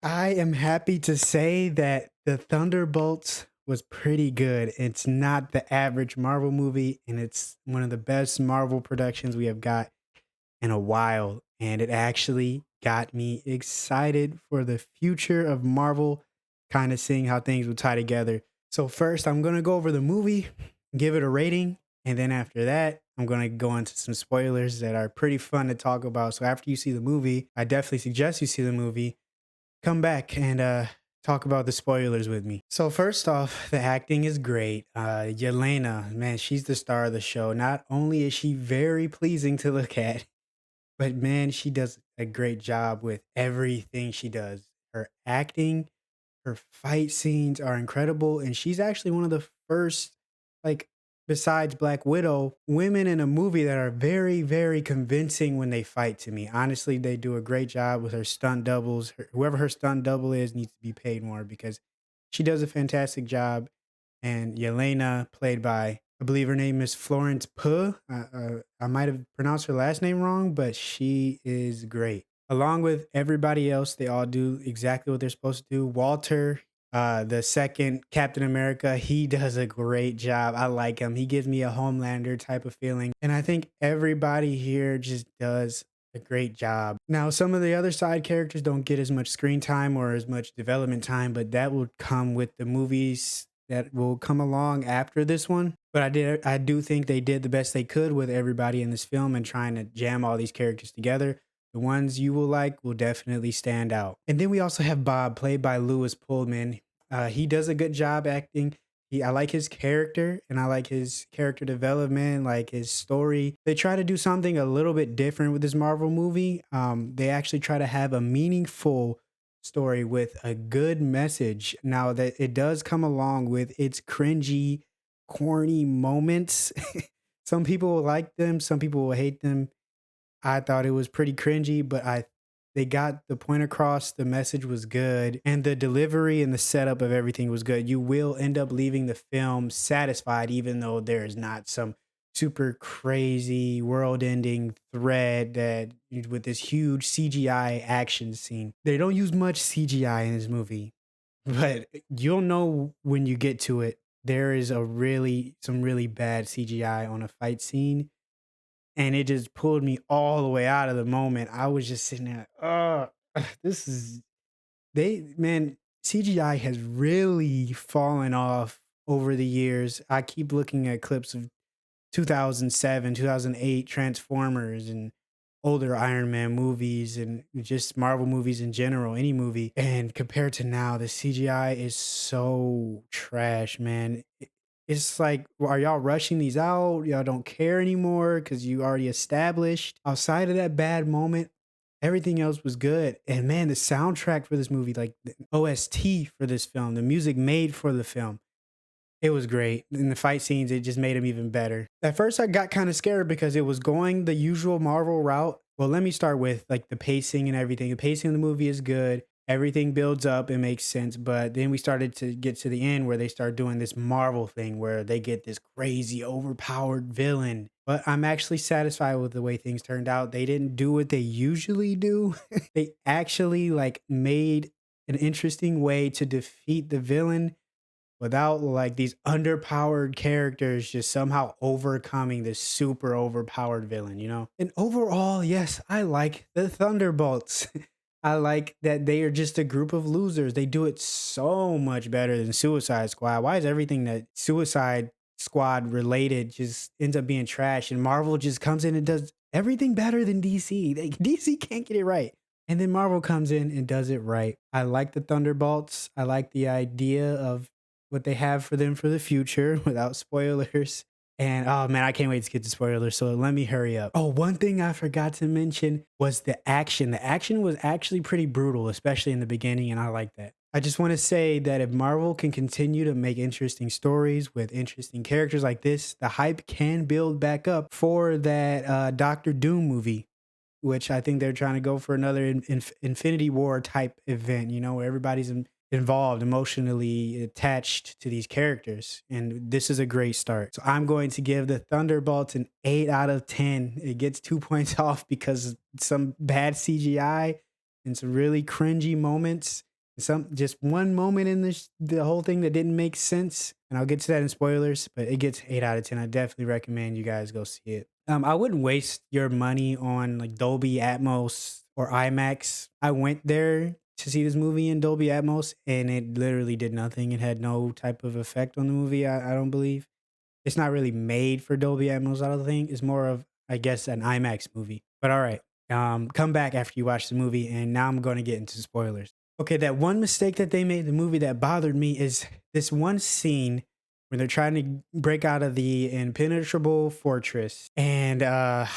I am happy to say that the Thunderbolts was pretty good. It's not the average Marvel movie, and it's one of the best Marvel productions we have got in a while. And it actually got me excited for the future of Marvel, kind of seeing how things would tie together. So, first, I'm going to go over the movie, give it a rating, and then after that, I'm going to go into some spoilers that are pretty fun to talk about. So, after you see the movie, I definitely suggest you see the movie, come back and talk about the spoilers with me. So first off, the acting is great. Yelena, man, she's the star of the show. Not only is she very pleasing to look at, but man, she does a great job with everything she does. Her acting, her fight scenes are incredible, and she's actually one of the first, like, besides Black Widow, women in a movie that are very, very convincing when they fight to me. Honestly, they do a great job with her stunt doubles. Whoever her stunt double is needs to be paid more because she does a fantastic job. And Yelena, played by, I believe her name is Florence Puh. I might have pronounced her last name wrong, but she is great. Along with everybody else, they all do exactly what they're supposed to do. Walter, the second Captain America, he does a great job. I like him. He gives me a Homelander type of feeling. And I think everybody here just does a great job. Now, some of the other side characters don't get as much screen time or as much development time, but that will come with the movies that will come along after this one. But I do think they did the best they could with everybody in this film and trying to jam all these characters together. The ones you will like will definitely stand out. And then we also have Bob, played by Lewis Pullman. He does a good job acting. I like his character and I like his character development, like his story. They try to do something a little bit different with this Marvel movie. They actually try to have a meaningful story with a good message. Now that it does come along with its cringy, corny moments. Some people will like them, some people will hate them. I thought it was pretty cringy, but I they got the point across, the message was good, and the delivery and the setup of everything was good. You will end up leaving the film satisfied, even though there is not some super crazy world-ending thread that with this huge CGI action scene. They don't use much CGI in this movie, but you'll know when you get to it. There is some really bad CGI on a fight scene, and it just pulled me all the way out of the moment. I was just sitting there, oh, this is they man, CGI has really fallen off over the years. I keep looking at clips of 2007, 2008 Transformers and older Iron Man movies and just Marvel movies in general, any movie. And compared to now, the CGI is so trash, man. It's like, well, are y'all rushing these out? Y'all don't care anymore because you already established. Outside of that bad moment, everything else was good. And man, the soundtrack for this movie, like the OST for this film, the music made for the film, it was great. In the fight scenes, it just made them even better. At first, I got kind of scared because it was going the usual Marvel route. Well, let me start with like the pacing and everything. The pacing of the movie is good. Everything builds up and makes sense. But then we started to get to the end where they start doing this Marvel thing where they get this crazy, overpowered villain. But I'm actually satisfied with the way things turned out. They didn't do what they usually do. They actually like made an interesting way to defeat the villain without like these underpowered characters just somehow overcoming this super overpowered villain, you know? And overall, yes, I like the Thunderbolts. I like that they are just a group of losers. They do it so much better than Suicide Squad. Why is everything that Suicide Squad related just ends up being trash and Marvel just comes in and does everything better than DC? DC can't get it right. And then Marvel comes in and does it right. I like the Thunderbolts. I like the idea of what they have for them for the future without spoilers. And oh man, I can't wait to get to spoilers. So let me hurry up. Oh, one thing I forgot to mention was the action. The action was actually pretty brutal, especially in the beginning, and I like that. I just want to say that if Marvel can continue to make interesting stories with interesting characters like this, the hype can build back up for that Doctor Doom movie, which I think they're trying to go for another Infinity War type event, you know, where everybody's involved, emotionally attached to these characters. And this is a great start. So I'm going to give the Thunderbolts an 8 out of 10. It gets 2 points off because of some bad CGI and some really cringy moments. just one moment in the whole thing that didn't make sense, and I'll get to that in spoilers, but it gets 8 out of 10. I definitely recommend you guys go see it. I wouldn't waste your money on like Dolby Atmos or IMAX. I went there to see this movie in Dolby Atmos, and it literally did nothing. It had no type of effect on the movie. I don't believe it's not really made for Dolby Atmos. I don't think it's more of, I guess, an IMAX movie. But all right, come back after you watch the movie, and now I'm going to get into spoilers. Okay, that one mistake that they made in the movie that bothered me is this one scene when they're trying to break out of the impenetrable fortress, and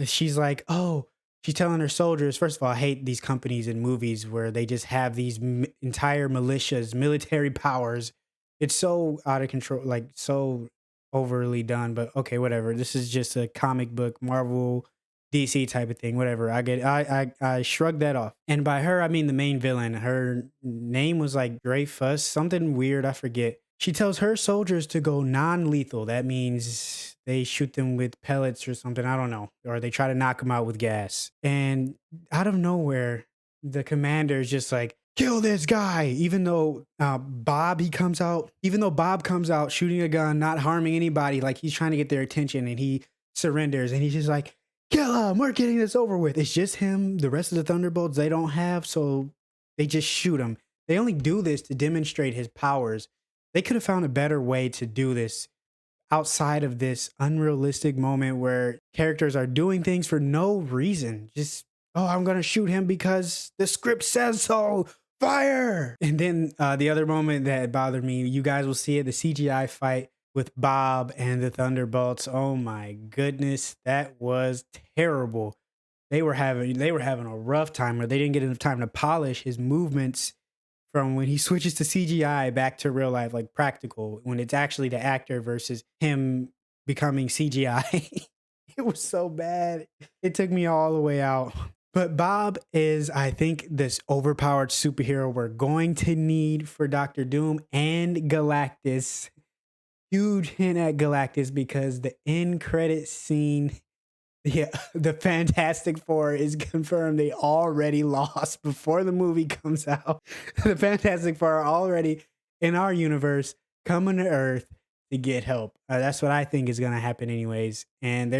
she's like, "Oh," she's telling her soldiers. First of all, I hate these companies in movies where they just have these entire militias, military powers. It's so out of control, like so overly done. But okay, whatever. This is just a comic book, Marvel DC type of thing, whatever. I get I shrugged that off. And by her, I mean the main villain. Her name was like Dreyfus, something weird, I forget. She tells her soldiers to go non-lethal. That means they shoot them with pellets or something, I don't know. Or they try to knock them out with gas. And out of nowhere, the commander is just like, kill this guy, even though Bob comes out shooting a gun, not harming anybody, like he's trying to get their attention, and he surrenders, and he's just like, kill him, we're getting this over with. It's just him. The rest of the Thunderbolts they don't have, so they just shoot him. They only do this to demonstrate his powers. They could have found a better way to do this outside of this unrealistic moment where characters are doing things for no reason. Just, oh, I'm gonna shoot him because the script says so. Fire! And then the other moment that bothered me, you guys will see it, the CGI fight with Bob and the Thunderbolts. Oh my goodness, that was terrible. They were having a rough time, or they didn't get enough time to polish his movements from when he switches to CGI back to real life, like practical, when it's actually the actor versus him becoming CGI. It was so bad. It took me all the way out. But Bob is, I think, this overpowered superhero we're going to need for Doctor Doom and Galactus. Huge hint at Galactus because the end credit scene, yeah, the Fantastic Four is confirmed they already lost before the movie comes out. The Fantastic Four are already in our universe coming to Earth to get help. That's what I think is going to happen anyways. And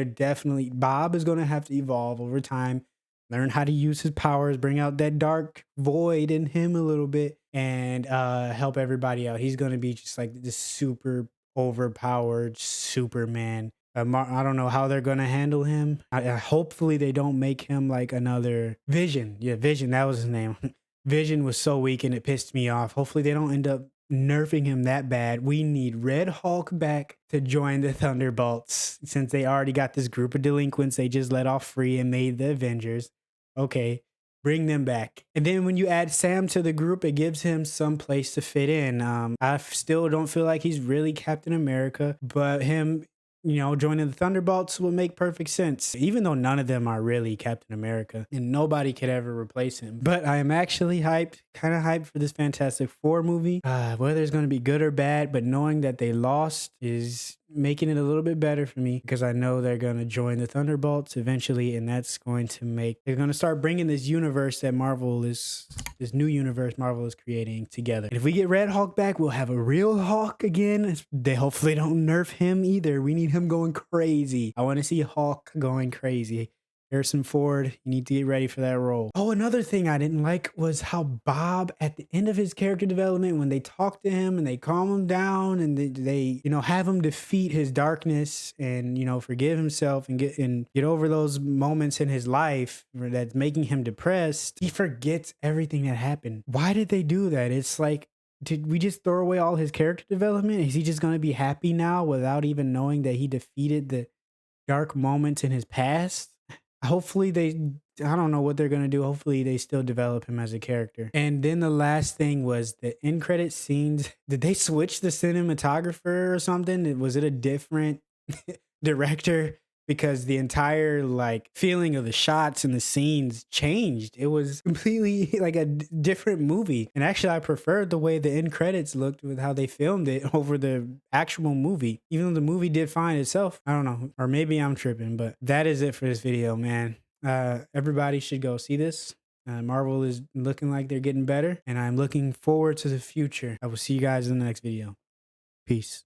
Bob is going to have to evolve over time, learn how to use his powers, bring out that dark void in him a little bit, and help everybody out. He's going to be just like this super overpowered Superman. I don't know how they're going to handle him. Hopefully they don't make him like another Vision. Yeah, Vision, that was his name. Vision was so weak and it pissed me off. Hopefully they don't end up nerfing him that bad. We need Red Hulk back to join the Thunderbolts since they already got this group of delinquents they just let off free and made the Avengers. Okay, bring them back. And then when you add Sam to the group, it gives him some place to fit in. I still don't feel like he's really Captain America, but him, joining the Thunderbolts would make perfect sense, even though none of them are really Captain America and nobody could ever replace him. But I am actually kind of hyped for this Fantastic Four movie. Whether it's going to be good or bad, but knowing that they lost is making it a little bit better for me because I know they're going to join the Thunderbolts eventually, and that's going to they're going to start bringing this universe that this new universe Marvel is creating together. And if we get Red Hulk back, we'll have a real Hulk again. They hopefully don't nerf him either. We need him going crazy. I want to see Hulk going crazy. Harrison Ford, you need to get ready for that role. Oh, another thing I didn't like was how Bob, at the end of his character development, when they talk to him and they calm him down and they have him defeat his darkness and, forgive himself and get over those moments in his life that's making him depressed, he forgets everything that happened. Why did they do that? It's like, did we just throw away all his character development? Is he just going to be happy now without even knowing that he defeated the dark moments in his past? Hopefully I don't know what they're going to do. Hopefully they still develop him as a character. And then the last thing was the end credit scenes. Did they switch the cinematographer or something? Was it a different director? Because the entire feeling of the shots and the scenes changed. It was completely like a different movie. And actually I preferred the way the end credits looked with how they filmed it over the actual movie. Even though the movie did fine itself. I don't know. Or maybe I'm tripping, but that is it for this video, man. Everybody should go see this. Marvel is looking like they're getting better, and I'm looking forward to the future. I will see you guys in the next video. Peace.